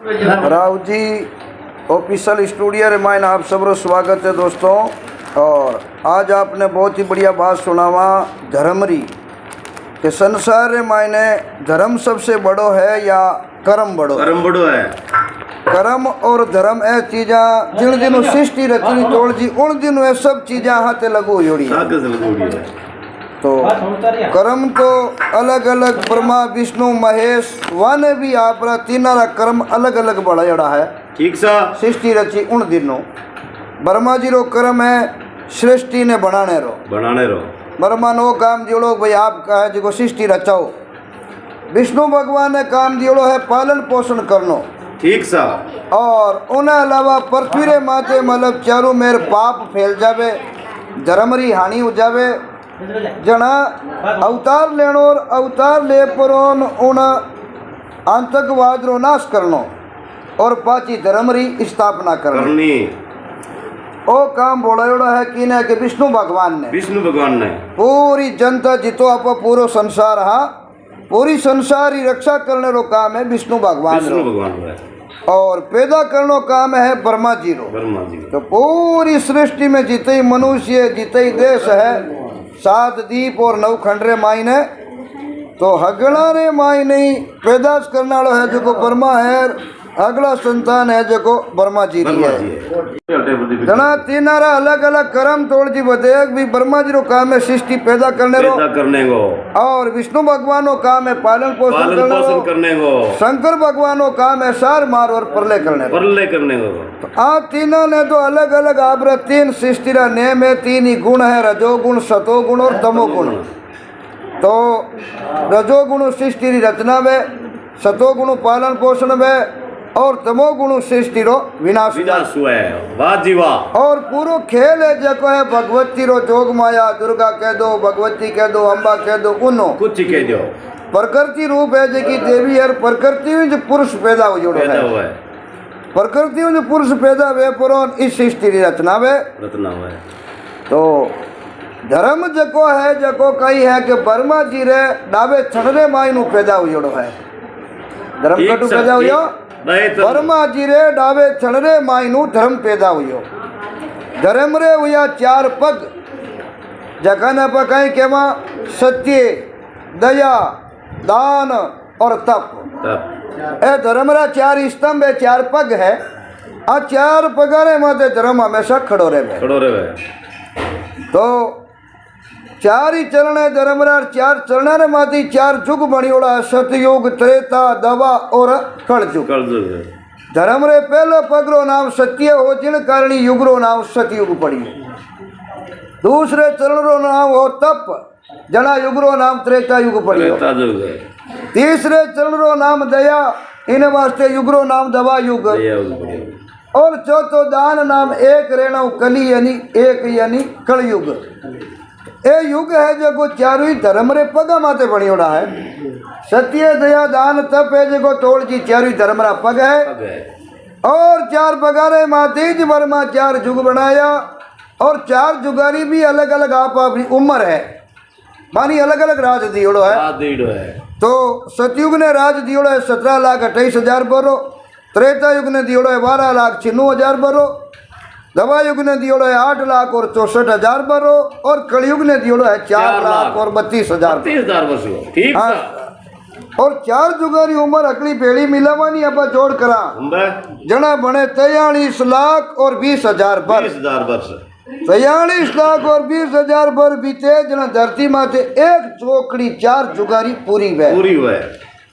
Rao ji official studio रे मायने आप सबरो स्वागत है दोस्तों। और आज आपने बहुत ही बढ़िया बात सुनावा धर्मरी कि संसार रे मायने धर्म सबसे बड़ो है या कर्म बड़ो? कर्म बड़ो है। कर्म और धर्म ए चीजा जिन दिनों सृष्टि रचनी तोड़ जी उन दिनों ये सब चीजा हाथे लगू जोड़ी है। तो कर्म तो अलग अलग ब्रह्मा विष्णु महेश वाने भी आपरा तीनारा कर्म अलग अलग बढ़ा है। ठीक सा सृष्टि रची उन दिनों ब्रह्मा जी रो कर्म है सृष्टि ने बनाने रो ब्रह्मा नो काम दियोड़ो भाई आपका है जो सृष्टि रचाओ। विष्णु भगवान ने काम दियोड़ो है पालन पोषण करनो। ठीक सा और उन्हें अलावा पृथ्वी रे माथे मतलब चारों मेर पाप फैल जावे धर्मरी हानि हो जावे जना अवतार लेनो और अवतार ले परोन उन आतंकवाद रो नाश करनो और पाची धर्मरी स्थापना करनी ओ काम बोलायोड़ा है किने के विष्णु भगवान ने पूरी जनता जितो आप पूरो संसार पूरी संसार ही रक्षा करने रो काम है विष्णु भगवान और पैदा करनो काम है ब्रह्मा जी रो। तो पूरी सृष्टि में जिते ही मनुष्य जिते ही देश है 7 दीप और 9 खंडरे मायने तो हगड़ा रे मायने पैदाश करने वाला है जो ब्रह्मा है अगला संतान है जो ब्रह्मा जी है जना तीनारा अलग अलग कर्म तोड़ जी बदेग भी ब्रह्मा जी रो काम है सृष्टि पैदा करने को और विष्णु भगवान को काम है पालन पोषण करने को शंकर भगवान को काम है सार मार और प्रलय करने को। तो आ तीनों ने तो अलग अलग आबरा 3 सृष्टि रा नेम है 3 ही गुण है रजोगुण सतोगुण और तमोगुण। तो रजोगुण सृष्टि री रचना में सतोगुण पालन पोषण में और तमोगुण सृष्टि रो विनाश हुआ है। वाह जी वाह। और पूरो खेल है जको है भगवती रो जोग माया दुर्गा कह दो भगवती कह दो अम्बा कह दो उनो कुछ कह दो प्रकृति रूप है जकी देवी है प्रकृति में जो पुरुष पैदा हो जोड़ो है प्रकृति में जो पुरुष पैदा हुए पुरो इस सृष्टि री रचना हुए। तो धर्म जको है जको कही है कि ब्रह्मा जी रे डाबे छड़रे माई नु पैदा हो जोड़ो है धर्म कटु पैदा हुयो ब्रह्मा जी रे डावे छड़रे मायनू धर्म पैदा हुयो। धर्म रे हुआ 4 पग जखन पकाई केमा सत्य दया दान और तप ए धर्म रा 4 स्तंभ है 4 पग है आ 4 पगारे माते धर्म हमेशा खड़ो रहे। तो 4 ही चरण है धर्म रा 4 चरण रे माती 4 जुग बणियोड़ा सतयुग त्रेता दवा और कलयुग। धर्म रे पहलो पगरो नाम सत्य हो जिन कारणी युग रो नाम सतयुग पड़ी। दूसरे चरण रो नाम हो तप जना युग रो नाम त्रेता युग पड़ी। तीसरे चरण रो नाम दया इन वास्ते युग रो नाम दवा युग। और चौथो दान नाम एक रेणु कली यानी कलयुग। ए युग है जो चारों ही धर्म रे पगा माते बणियोड़ा है। सत्य दया दान तप है जो तोड़ जी चारों ही धर्म रा पग है। और 4 पगारे माते जी वर्मा 4 जुग बनाया और 4 जुगारी भी अलग अलग आप अपनी उम्र है मानी अलग अलग राज दियोड़ो है। तो सतयुग ने राज दियोड़ो है 17,28,000 बरो। त्रेता युग ने दियोड़ो है 12,96,000 बरो। दवा युग ने दियोड़ो है 8,00,000 और 64,000 बरो। और कलयुग ने दियोड़ो है 4,00,000 और 32,000 ठीक। और 4 जुगारी उम्र अकली पेड़ी मिलावानी अब जोड़ करा जना बने 43 लाख और 20,000 वर्ष 43 लाख और 20,000 वर्ष बीते जना धरती माथे एक चौकड़ी 4 जुगारी पूरी वे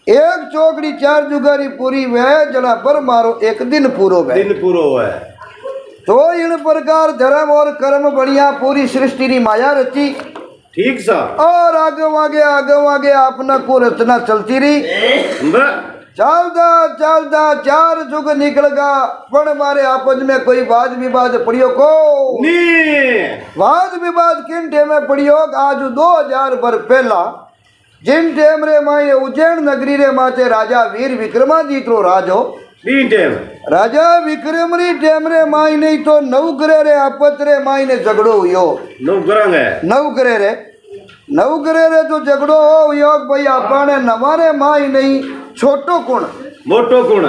एक चौकड़ी 4 जुगारी पूरी वे जना पर मारो एक दिन पूरो है। तो इन प्रकार धर्म और कर्म बढ़िया पूरी सृष्टि री माया रची। ठीक सा। और आगे अपना को रचना चलती रही चलता 4 जुग निकल गा पण मारे आपस में कोई वाद विवाद पड़ियो को वाद विवाद किन टेम में पड़ियो आज 2000 वर्ष पहला जिन टेम रे माए उज्जैन नगरी रे माते राजा वीर विक्रमादित्य रो राजो राजा विक्रम री टेम रे माई नहीं तो नवग्रह रे आपत रे माई ने झगड़ो हुयो नवग्रह रे तो झगड़ो हो योग भाई आपने नवारे माई नहीं छोटो कुण मोटो कुण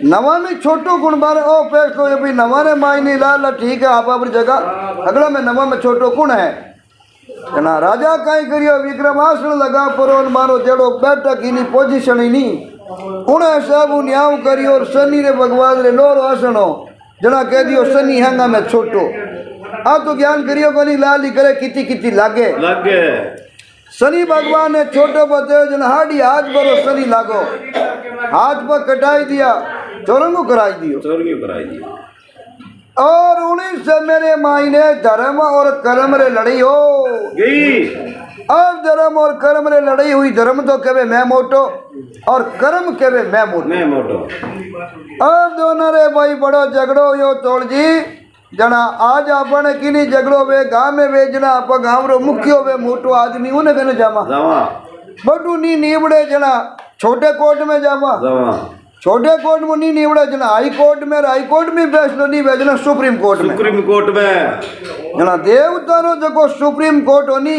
नवा में छोटो गुण बारे ओ फैसलो ये भी नवा ने मायने लाल ठीक है आप अपनी जगह अगला में नवा में छोटो गुण है जना राजा कई करियो विक्रमासन लगा परो मारो जेड़ो बैठक इनी पोजीशन ही नहीं उन्हें सब न्याव करियो और शनि रे भगवान रे लोरो आसनो जना कह दियो शनि हैंगा में छोटो आ तो ज्ञान करियो को नहीं लाली करे किती किती लागे लागे शनि भगवान ने छोटो बतायो जना हाडी हाथ भरो शनि लागो हाथ पर कटाई दिया चौरंगो कराई दियो और उन्हीं से मेरे मायने धर्म और कर्म रे लड़ी हो गई। अब धर्म और कर्म रे लड़ाई हुई धर्म तो कहे मैं मोटो और कर्म कहे मैं मोटो अब दोनों रे भाई बड़ो झगड़ो यो तोड़ जी जना आज अपन किनी झगड़ो वे गांव में वेजना आप गांव रो मुख्य वे मोटो आदमी उन्हें कने जामा बटू नी नीवड़े जना छोटे कोर्ट में जामा छोटे कोर्ट में नहीं निवड़ा जना हाई कोर्ट में फैसलो नहीं भेजना सुप्रीम कोर्ट में जना देवता रो जको सुप्रीम कोर्ट होनी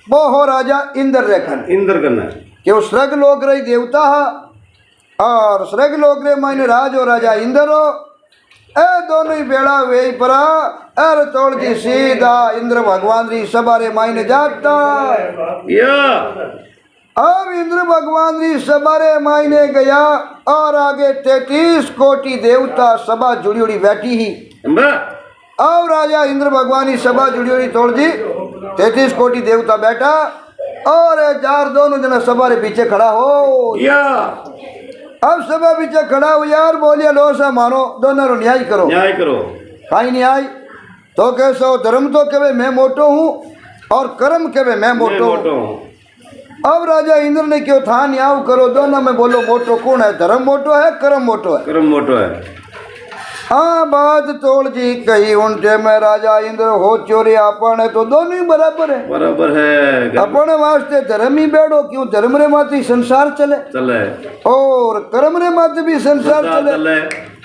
वो हो राजा इंद्र रेखन क्यों स्वर्ग लोक रही देवता हा और स्वर्ग लोक रे मायने राज हो राजा इंद्र हो ए दोनों ही बेड़ा वे परा एर तोड़ दी सीधा इंद्र भगवान री सभा रे मायने जाता अब इंद्र भगवान जी सभा रे मायने गया और आगे 33 कोटि देवता सभा जुड़ी उड़ी बैठी ही अब राजा इंद्र भगवान की सभा जुड़ी उड़ी तोड़ दी 33 कोटि देवता बैठा और चार दोनों जना सभा रे पीछे खड़ा हो अब सभा पीछे खड़ा हो यार बोलिया लो सा मानो दोनों रो न्याय करो काई न्याय तो कैसो धर्म तो कहे मैं मोटो हूँ और कर्म कहे मैं मोटो हूँ अब राजा इंद्र ने क्यों था न्याय करो दोनों में बोलो मोटो कौन है धर्म मोटो है कर्म मोटो है हाँ बात तोड़ जी कही उनके में राजा इंद्र हो चोरी अपन है तो दोनों ही बराबर है अपने वास्ते धर्म ही बैठो क्यों धर्म रे माती संसार चले और कर्म रे माते भी संसार चले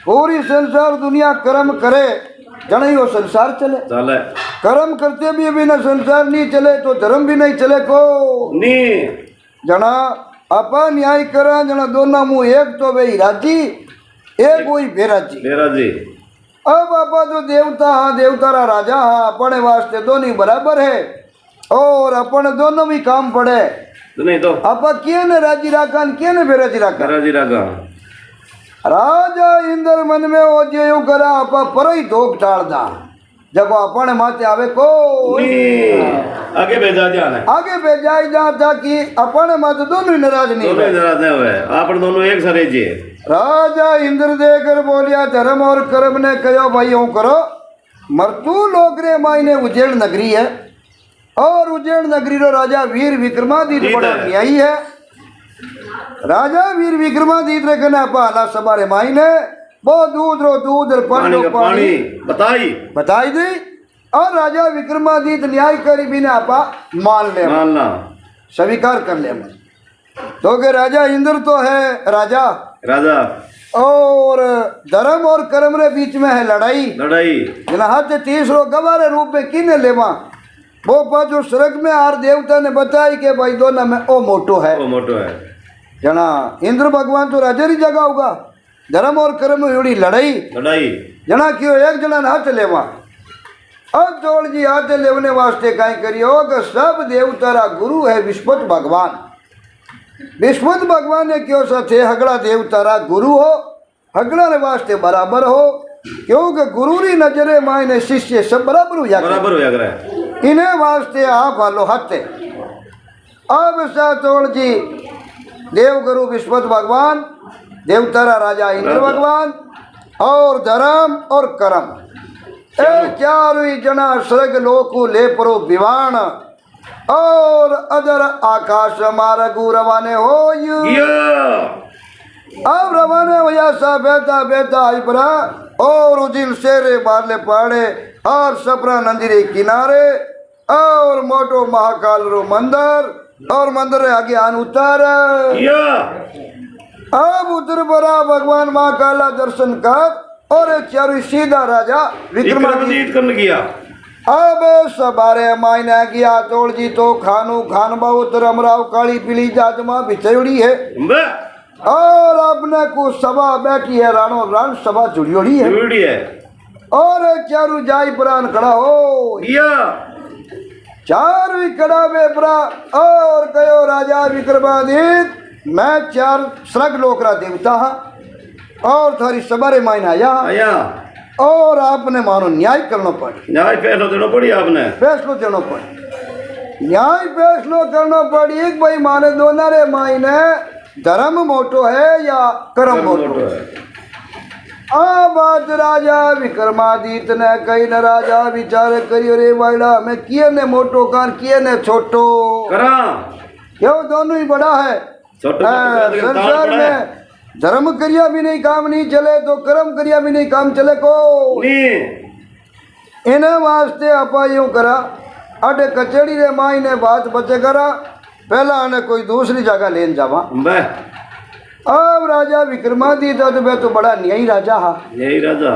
पूरी संसार दुनिया कर्म करे जना ही वो संसार चले कर्म करते भी बिना संसार नहीं चले तो धर्म भी नहीं चले को नहीं जना अपा न्याय करा जना दोनों मुँह एक तो वे राजी एक वही बेराजी अब अपा तो देवता हाँ देवता रा राजा हाँ अपने वास्ते दोनों बराबर है और अपन दोनों भी काम पड़े नहीं तो अपा किए ने राजी राखा किए ने बेराजी राखा राजा इंद्र मन में वो जे करा आपा पर ही धोख टाल दा जब अपने माते आवे को आगे भेजा जाता कि अपने माते दोनों नाराज नहीं हुए अपन दोनों एक सरे जी राजा इंद्र देकर बोलिया धर्म और कर्म ने कहो भाई यूं करो मरतू लोक रे मायने उज्जैन नगरी है और उज्जैन नगरी रो राजा वीर विक्रमादित्य बड़ा न्यायी है राजा वीर विक्रमादित्य कहना पाला सबारे मायने वो दूध और पानी बताई दी और राजा विक्रमादित्य न्याय करी बिना आपा मानना स्वीकार कर ले तो के राजा इंद्र तो है राजा और धर्म और कर्म रे बीच में है लड़ाई जना हाथ 30 रो गवारे रूप में किने लेवा वो पाछो स्वर्ग में आर देवता ने बताई के भाई दोनों में ओ मोटो है जना इंद्र भगवान तो राजा री जगह होगा धर्म और कर्म में लड़ाई जना क्यों एक जना हाथ लेवा अब जोड़ जी हाथ लेवने वास्ते कहीं करियो कि सब देवता रा गुरु है विष्णु भगवान ने क्यों साथे हगड़ा देवता रा गुरु हो हगड़ा रे वास्ते बराबर हो क्योंकि गुरु री नजरे मायने शिष्य सब बराबर हो जाए इन्हें वास्ते आप हालो हते अब सा तोड़ जी देवगुरु विष्णु भगवान देवतारा राजा इंद्र भगवान और धर्म और कर्म चारों जना स्वर्ग लोकु ले परो विवाण और अदर आकाश मार्गु रवाने हो अब रवाने होया सा बेटा आई परा और उजिल शेरे बारले पहाड़े और सपरा नदी रे किनारे और मोटो महाकाल रो मंदिर और मंदिर आगे आन उतार अब उतर परा भगवान महाकाला दर्शन कर और चारू सीधा राजा विक्रमादित्य कर गया अब सबारे मायने गया तोड़ जी तो खान बहुत रमराव काली पीली जात मां बिछड़ी है और अपने को सभा बैठी है राणो रण सभा जुड़ियोड़ी है जुड़ी है और चारू जाई प्राण खड़ा हो या चार भी खड़ा वे प्रा और कयो राजा विक्रमादित्य मैं चार स्वर्ग लोकरा देवता हा और थारी सभा रे मायने आया आया और आपने मानो न्याय करना पड़े न्याय फैसला देना पड़ी आपने फैसलो देना पड़े न्याय फैसलो करना पड़ी एक भाई माने दोना रे मायने धर्म मोटो है या कर्म मोटो है आ बात राजा विक्रमादित्य ने कई न राजा विचार करियो रे वाइला मैं किए ने मोटो कर किए ने छोटो करा क्यों दोनों ही बड़ा है संसार में धर्म करिया भी नहीं काम नहीं चले तो कर्म करिया भी नहीं काम चले को इन्हें वास्ते आपा यूं करा अटे कचेड़ी रे माई ने बात बचे करा पहला आने कोई दूसरी जगह लेन जावा अब राजा विक्रमादित्य तो तो बड़ा न्यायी राजा हा यही राजा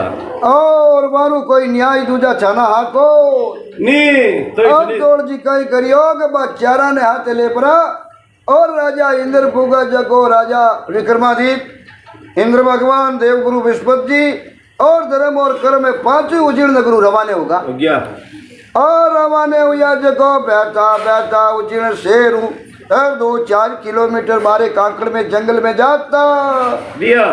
और मारू कोई न्याय दूजा छाना हा को तो अब तोड़ जी कई करियो के बाद चारा ने हाथ ले परा और राजा इंद्र फूका जको राजा विक्रमादित्य इंद्र भगवान देवगुरु बृहस्पति जी और धर्म और कर्म में पांचों उजीर्ण गुरु रवाने होगा और रवाने हुआ जको बैठा बैठा उजीर्ण शेर 2-4 किलोमीटर मारे कांकड़ में जंगल में जाता दिया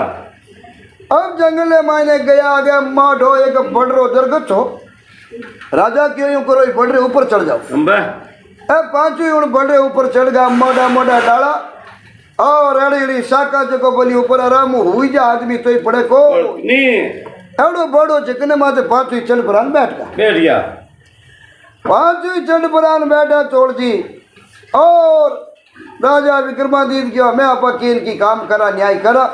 अब जंगल में मायने गया आगे माठो एक बड़रो दरगत हो राजा क्यों यूं करो बड़रे ऊपर चढ़ जाओ पांचों बड़े ऊपर चढ़ गया मोटा मोटा डाला और अड़ी शाखा जको बोली ऊपर आराम हुई जा आदमी तो ही पड़े को एवडो बड़ो चिकने माथे पांचों चढ़ परान बैठ गया पांचों चढ़ परान बैठा तोड़ जी और राजा विक्रमादित्य क्या मैं आपा कील की काम करा न्याय करा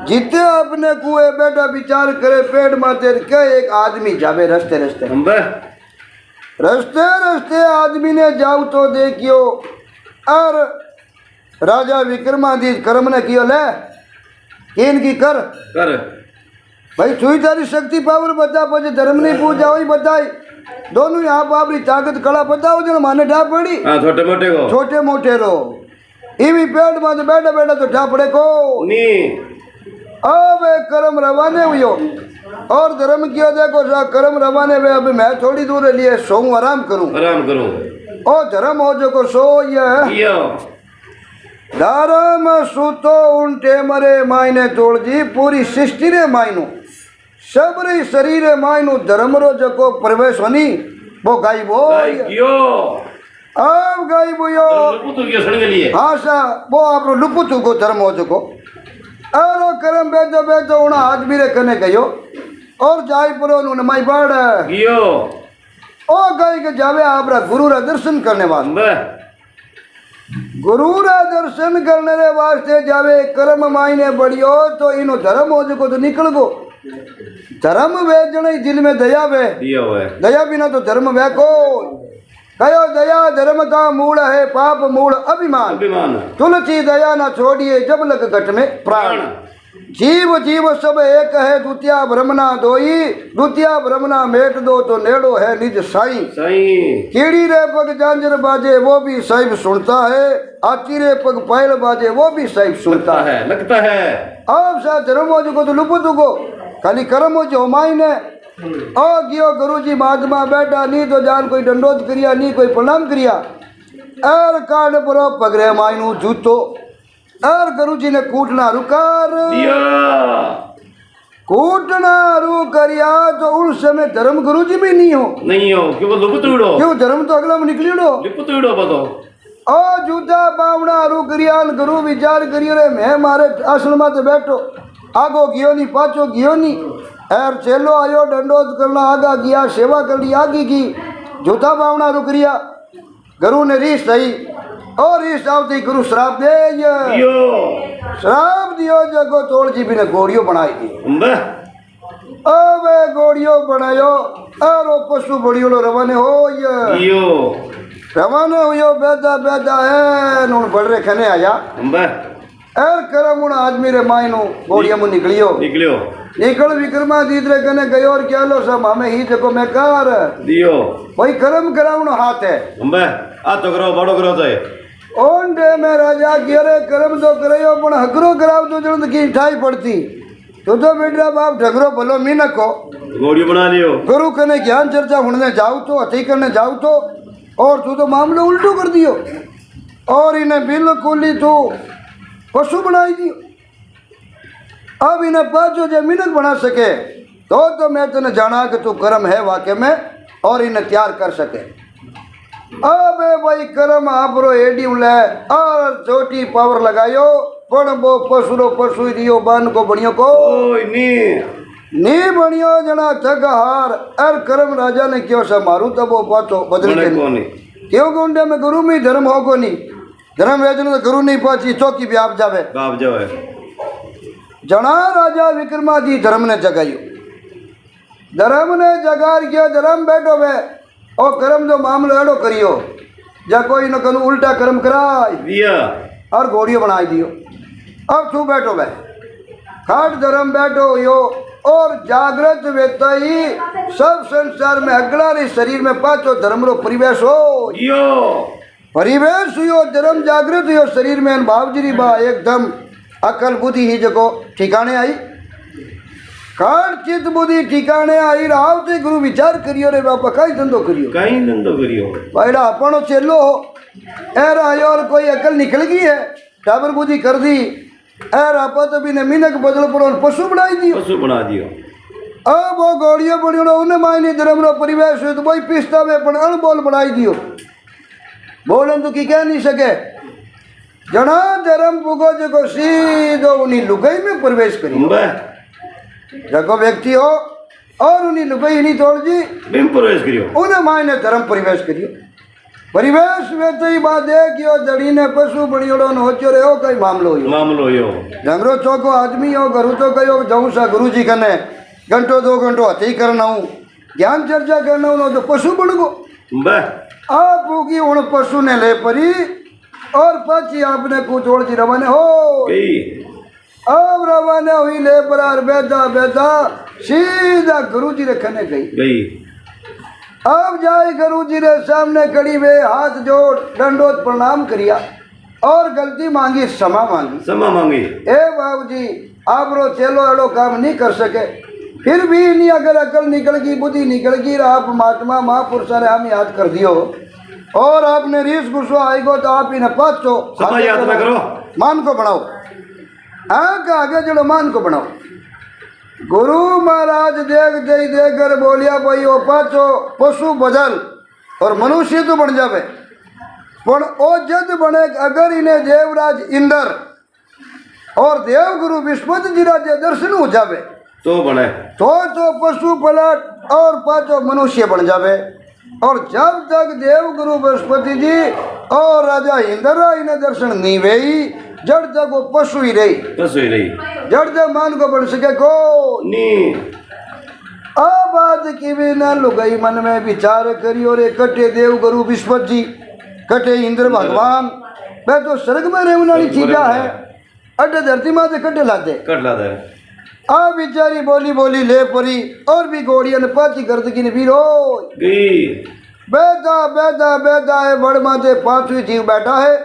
जिते अपने कुएं बैठा विचार करे पेड़ माते के एक आदमी जावे रस्ते रस्ते रस्ते रस्ते आदमी ने जाऊ तो देखियो और राजा विक्रमादित्य कर्म ने कियो ले कीन की कर भाई छुई तारी शक्ति पावर बता पचे धर्म नहीं पूजा वही बताई दोनों यहाँ बाबरी ताकत कला बताओ जो माने डा पड़ी छोटे मोटे रो इवी पेड़ में बैठा बैठा तो डा पड़े को अब कर्म रवाने हुई और धर्म किया देखो कर्म रवाने में अभी मैं थोड़ी दूर लिए सोऊं आराम करूं ओ धर्म हो जो को सो ये धर्म सुतो उनटे मरे मायने तोड़ जी पूरी सृष्टि रे मायनो सबरे शरीर मायनु धर्म रो जको प्रवेश होनी वो गायबो अब गायबो यो हाँ सा वो आप लुपुतु को धर्म हो जको अरो कर्म बेजो बेजो उना आदमी रे कने गयो और जाय परो नु माई बाड़ गियो ओ गई के जावे आपरा गुरु रा दर्शन करने वास्ते गुरु रा दर्शन करने रे वास्ते जावे कर्म मायने बढ़ियो तो इनो धर्म हो जको तो निकल गो धर्म वे जने दिल में दया वे दया बिना तो धर्म वे को कयो दया धर्म का मूल है पाप मूल अभिमान तुलसी दया ना छोड़िए जब लग घट में प्राण जीव जीव सब एक है द्वितीय ब्रह्मना दोई द्वितीय ब्रह्मना मेट दो तो नेड़ो है निज साई कीड़ी रे पग जांजर बाजे वो भी साहिब सुनता है आती रे पग पायल बाजे वो भी साहिब सुनता है लगता है अब सा धर्म हो को तो लुपु दुगो खाली कर्म हो जो मायने ओ गियो गुरुजी महात्मा बैठा नहीं तो जान कोई दंडोत करिया नहीं कोई प्रणाम करिया और काट परो पगरे मायनू जूतो और गुरुजी ने कूटना रुकार कूटना रू करिया तो उस समय धर्म गुरुजी भी नहीं हो क्यों धर्म तो अगला में निकलियो ओ जूता बावड़ा रू करिया गुरु विचार करियो रे मैं मारे आश्रम में बैठो आगो गियो नहीं पाछो गियो नहीं एर चेलो आयो दंडोत करना आगा गया सेवा कर ली आगे की जूता बावना रुक रिया गुरु ने रीस सही और रीस आवती गुरु श्राप दे श्राप दियो जगो तोड़ जी भी ने गोड़ियों बनाई थी अब गोड़ियों बनायो और पशु बड़ियों लो रवाने हो रवाने हुयो बेदा बेदा है नून बढ़ रे खने आया एर करमुण आदमी रे मायनो गोड़िया मु निकलियो निकल विक्रमादित्य रे कने गयो और क्या लो सब हमें ही जको मैं कार दियो भाई कर्म कराउनो हाथ है आ तो करो बड़ो करो तो ઓન ટાઈમે રાજા ઘેરે કરમ તો કર્યો પણ હકરો કરાવતો જણ તો કી ઠાઈ પડતી તો બેટા બાપ ઢગરો ભલો મી નખો घोड़ियों बना लियो गुरु कने ज्ञान चर्चा होने जाओ तो अति करने जाओ तो और तू तो मामलो उल्टो कर दियो और इन्हें बिल्कुल ही तू पशु बनाई दियो। अब इन्हें पांचों जमीनक बना सके तो मैं तेने जाना कि तू कर्म है वाकई में और इन्हें तैयार कर सके। अब भाई कर्म आपरो एडी ले और छोटी पावर लगायो पण वो पशुरो पशु दियो बन को बनियो को ओए नी बनियो जना थकहार अर कर्म राजा ने क्यों सा मारू तब वो पाचो बदल बने के कोनी क्यों गुंडे में गुरु में धर्म हो को नहीं धर्म वेचन तो गुरु नहीं पाची चौकी भी आप जावे बाप जो है जना राजा विक्रमादित्य धर्म ने जगायो धर्म ने जगार किया धर्म बैठो वे और कर्म जो मामलो एडो करियो जा कोई न कनु उल्टा कर्म कराय दिया और घोड़ियों बनाई दियो। अब तू बैठो वे खाट धर्म बैठो यो और जागृत व्यक्ति ही सब संसार में अगला रे शरीर में पांचों धर्म रो परिवेश हो यो परिवेश हुयो धर्म जागृत हुयो शरीर में भावजरी बा एकदम अकल बुद्धि ही जको ठिकाने आई काल चित बुद्धि ठिकाने आई आवते गुरु विचार करियो रे बापा कई धंधो करियो कहीं धंधो करियो भाईड़ा अपनो चेलो हो एर आयो और कोई अकल निकल गई है टाबर बुद्धि कर दी एर आपा तो भी ने मीनक बदल पड़ो पशु बनाई दियो पशु बना दियो अब वो घोड़ियों बड़ियों उन्हें मायने धर्म रो परिवेश हुई तो वही पिस्ता में पण अणबोल बनाई दियो बोलन तो की कह नहीं सके जना धर्म पुगो जको सीधो उन्हीं लुगाई में प्रवेश करियो बे जको व्यक्ति हो और उन्हीं लुगाई नहीं तोड़ जी बिम प्रवेश करियो उन्हें मायने धर्म परिवेश करियो परिवेश में तो ही बात देखियो जड़ी ने पशु बड़ियोड़ो न होचो रे हो कई मामलो हो मामलो यो डंगरो चौको आदमी हो गुरु तो कहो जाऊँ सा गुरु जी कने घंटो 2 घंटो हथी करना हूँ ज्ञान चर्चा करना हूँ तो पशु बन गो बे आप होगी उन पशु ने ले परी और पची आपने कुछ जी रवाने हो गई अब रवाने हुई ले पर बेदा बेदा सीधा गुरु जी रखने गई अब जाए गुरु जी रे सामने खड़ी वे हाथ जोड़ दंडोत प्रणाम करिया और गलती मांगी क्षमा मांगी ए बाबू जी आप रो चेलो एडो काम नहीं कर सके फिर भी नहीं अगर अकल निकल गई बुद्धि निकल गई आप महात्मा महापुरुष ने हम याद कर दियो और आपने रीस गुस्सा आएगो तो आप इन्हें पाचो याद ना करो मान को बनाओ आगे जड़ो मान को बनाओ गुरु महाराज देख कर बोलिया भाई वो पाचो पशु बदल और मनुष्य तो बन जावे पर ओ जद बने अगर इन्हें देवराज इंद्र और देवगुरु विस्पति जी राजे दर्शन हो जावे तो बने तो पशु पलट और पाचो मनुष्य बन जावे और जब तक देवगुरु बृहस्पति जी और राजा इंद्र इन्हें दर्शन नहीं वेई जड़ तक वो पशु ही रही जड़ तक मान को बन सके को नी अब बात की भी न लुगाई मन में विचार करियो रे कटे देवगुरु विस्पति जी कटे इंद्र भगवान मैं तो स्वर्ग में रहने वाली चीजा है अड्डे धरती माँ से कटे लाते कट लाते आ बिचारी बोली बोली ले परी और भी घोड़िया ने पाची गर्द की वीरो गई बेदा है बड़ माथे 5वीं जीव बैठा है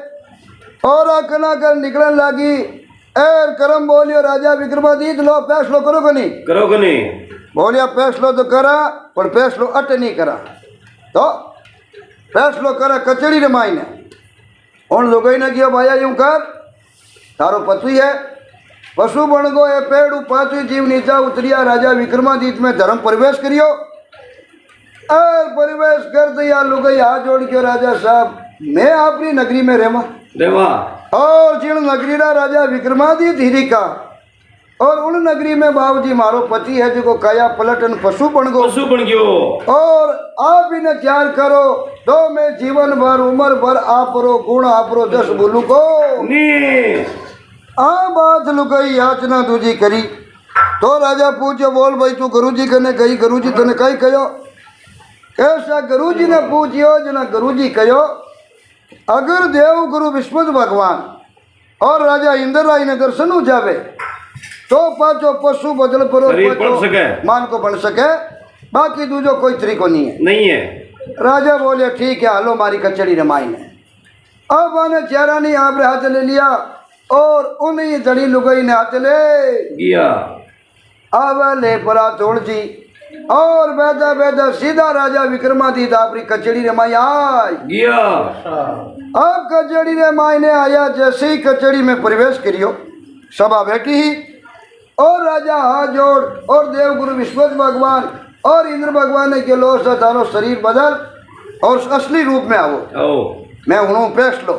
और आकना कर निकलने लगी एर करम बोलियो राजा विक्रमादित्य लो फैसलो करो को नहीं बोलिया फैसलो तो करा पर फैसलो अट नहीं करा तो फैसलो करा कचड़ी रे माई ने उन लोगों ने किया भाया यूं कर तारो पति है पशु बन गो ये पेड़ 5वीं जीव नीचा उतरिया राजा विक्रमादित्य में धर्म प्रवेश करियो और प्रवेश कर दिया लुगाई हाथ जोड़ के राजा साहब मैं अपनी नगरी में रेवा और जिन नगरी रा राजा विक्रमादित्य हिरी का और उन नगरी में बाबूजी मारो पति है जो काया पलटन पशु बन गयो और आप इन्हें तैयार करो तो मैं जीवन भर उम्र भर आप रो गुण आप रो 10 बोलू को आ बात लुगाई याचना दूजी करी तो राजा पूछो बोल भाई तू गुरुजी कने गई गुरुजी तने कई कहो कैसा गुरुजी ने पूछियो जना गुरुजी कहो अगर देव गुरु विस्पति भगवान और राजा इंद्र राय ने दर्शन हो जावे तो पाचो पशु बदल परो मान को बन सके बाकी दूजो कोई तरीको नहीं है राजा बोले ठीक है हालो मारी कचड़ी रमाई ने अब आने चेहरा नहीं आपने हाथ ले लिया और उन्हीं जड़ी लुगाई ने हाथ ले गया अब ले परा तोड़ जी और बैठा बैठा सीधा राजा विक्रमादित्य अपनी कचड़ी रे माई आई गया अब कचड़ी रे माई ने आया जैसे ही कचड़ी में प्रवेश करियो सभा बैठी ही और राजा हाथ जोड़ और देवगुरु विश्वत भगवान और इंद्र भगवान ने के लो सा तारो शरीर बदल और असली रूप में आओ आओ मैं हूँ पेश लो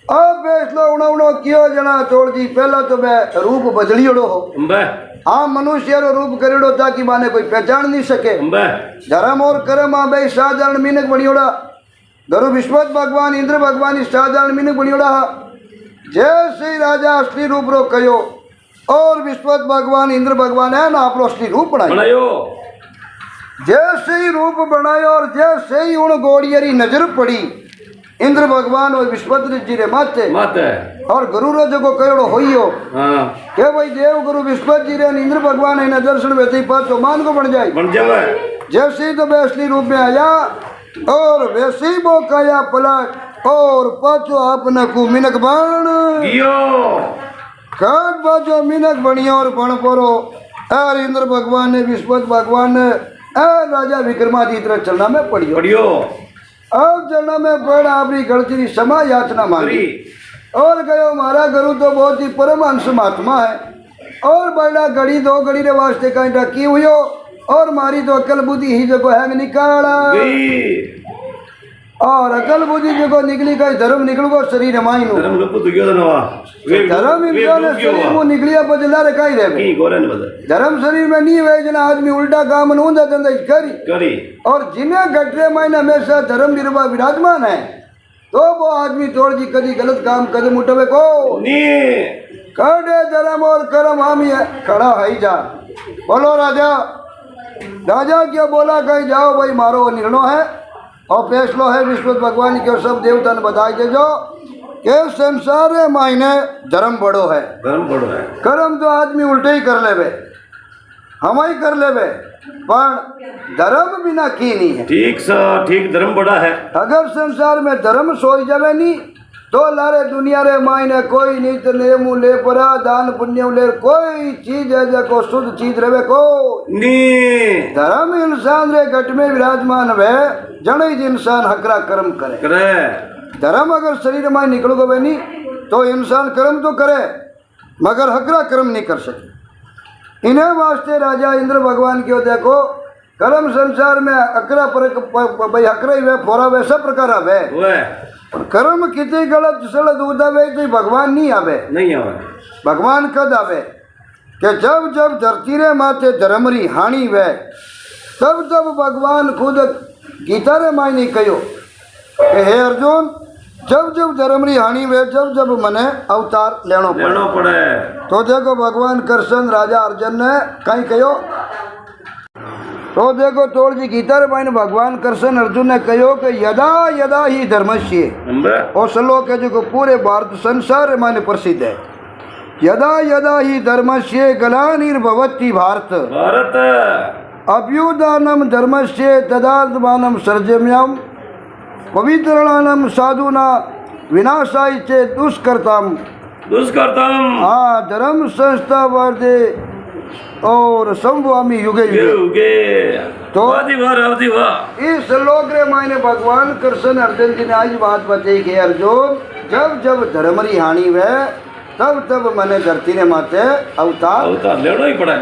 अब पेश लो उणो कियो जना तोड़ जी पहला तो मैं रूप बदलियोड़ो हो अंबे हाँ मनुष्य रो रूप करेड़ो ताकि माने कोई पहचान नहीं सके अंबे धर्म और कर्म आ भाई साधारण मीनक बनियोड़ा गुरु विश्वत भगवान इंद्र भगवान साधारण मीनक बनियोड़ा जैसे ही राजा असली रूप रो कयो और विश्वत भगवान इंद्र भगवान है ना आप असली रूप बनायो जैसे ही रूप बनायो और जैसे ही उन गोड़ियरी नजर पड़ी इंद्र भगवान और विश्वत जी रे माते और गुरु रो जो कयोड़ो होइयो के भाई देव गुरु विश्वत जी रे इंद्र भगवान है दर्शन वेती पर तो मान को बन जाए जैसे ही तो मैं असली रूप में आया और वैसे ही वो काया पलट और पाचो आपने को मिनक बन काट पाचो मिनक बनियो और बन परो और इंद्र भगवान ने विश्वत भगवान ने राजा विक्रमादित्य चलना में पड़ियो अब चलना में पड़ अपनी गलती क्षमा याचना मांगी और गयो मारा गुरु तो बहुत ही परमहंस महात्मा है और बड़ा घड़ी दो घड़ी रे वास्ते कहीं डकी हुई और मारी तो अकल बुद्धि ही जो है निकाला और अकल बुद्धि जो निकली कहीं धर्म निकल गो शरीर माई नो धर्म इंसान शरीर में निकलिया बदला रे कहीं रहे धर्म शरीर में नहीं हुए जना आदमी उल्टा काम नूंदा धंधा करी और जिन्हें गटरे मायने हमेशा धर्म निर्वाह विराजमान है तो वो आदमी तोड़ जी कभी गलत काम कदम उठावे को कड़े धर्म और कर्म हम ही खड़ा है जा बोलो राजा राजा क्या बोला कहीं जाओ भाई मारो निर्णय है और फैसलो है विश्वत भगवान के सब देवता ने बताई दे जो के संसार मायने धर्म बड़ो है कर्म तो आदमी उल्टे ही कर लेवे हम ही कर लेवे पर धर्म बिना की नहीं है ठीक धर्म बड़ा है अगर संसार में धर्म सोई जावे नहीं तो लारे दुनिया रे मायने कोई नीत नेमू ले परा दान पुण्य ले कोई चीज है जो शुद्ध चीज रहे को धर्म इंसान रे घट में विराजमान वे जन इंसान हकरा कर्म करे धर्म अगर शरीर में निकल गए नहीं तो इंसान कर्म तो करे मगर हकरा कर्म नहीं कर सके इन्हें वास्ते राजा इंद्र भगवान क्यों देखो कर्म संसार में अकरा पर हकरा ही वे फोरा वैसा प्रकार आवे कर्म कितनी गलत सड़क उदावे तो भगवान नहीं आवे भगवान कद आवे कि जब जब धरती रे माथे धर्मरी हानि वे तब तब भगवान खुद गीता रे मायने कहो कि हे अर्जुन जब जब धर्मरी हानि वे जब जब मने अवतार लेनो पड़े तो देखो भगवान कृष्ण राजा अर्जुन ने कहीं कहो तो देखो तोड़ जी गीता रे मायने भगवान कृष्ण अर्जुन ने कहो कि यदा यदा ही धर्मस्य और श्लोक है जो पूरे भारत संसार मायने प्रसिद्ध है यदा यदा ही धर्मस्य ग्लानिर्भवति भारत अभ्युदानम धर्मस्य तदात्मानम सर्जम्यम पवित्रणानम साधुना विनाशाय चे दुष्कर्तम हाँ धर्म संस्था वर्धे और संभवामी युगे तो इस श्लोक रे मायने भगवान कृष्ण अर्जुन जी ने आज बात बताई कि अर्जुन जब जब धर्मरी हानि वे तब तब मने धरती ने माथे अवतार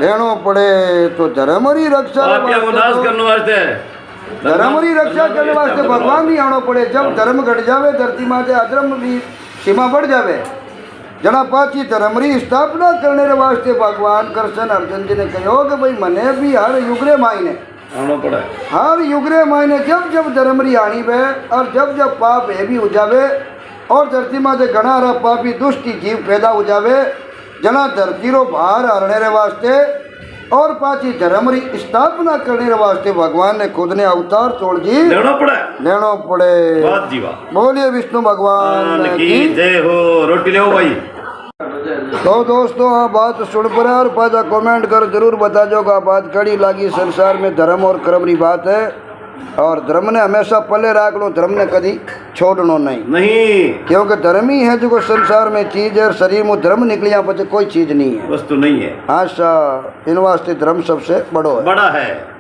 लेनो पड़े तो धर्मरी रक्षा धर्मरी रक्षा करने वास्ते भगवान भी आनो पड़े जब धर्म घट जावे धरती माथे अधर्म भी सीमा बढ़ जावे जना पाची धर्मरी स्थापना करने वास्ते भगवान कृष्ण अर्जुन जी ने कहो कि भाई मने भी हर युगरे मायने हर युगरे मायने जब जब धर्मरी आनी वे और जब जब पाप है भी हो जावे और धरती माथे घना रा पापी दुष्टी जीव पैदा हो जावे जना धरती रो बाहर हरने रे वास्ते और पाची धर्मरी स्थापना करने रे वास्ते भगवान ने खुद ने अवतार छोड़ जी लेनो पड़े बोलिए विष्णु भगवान की जय हो रोटी ले भाई तो दोस्तों आप बात सुन पर और पाजा कमेंट कर जरूर बता जो बात कड़ी लगी संसार में धर्म और कर्म की बात है और धर्म ने हमेशा पले राख लो, धर्म ने कभी छोड़नो नहीं, नहीं क्योंकि धर्म ही है जो संसार में चीज है। शरीर में धर्म निकलिया पचे कोई चीज नहीं है, वस्तु नहीं है, हाँ सा इन वास्ते धर्म सबसे बड़ो है। बड़ा है।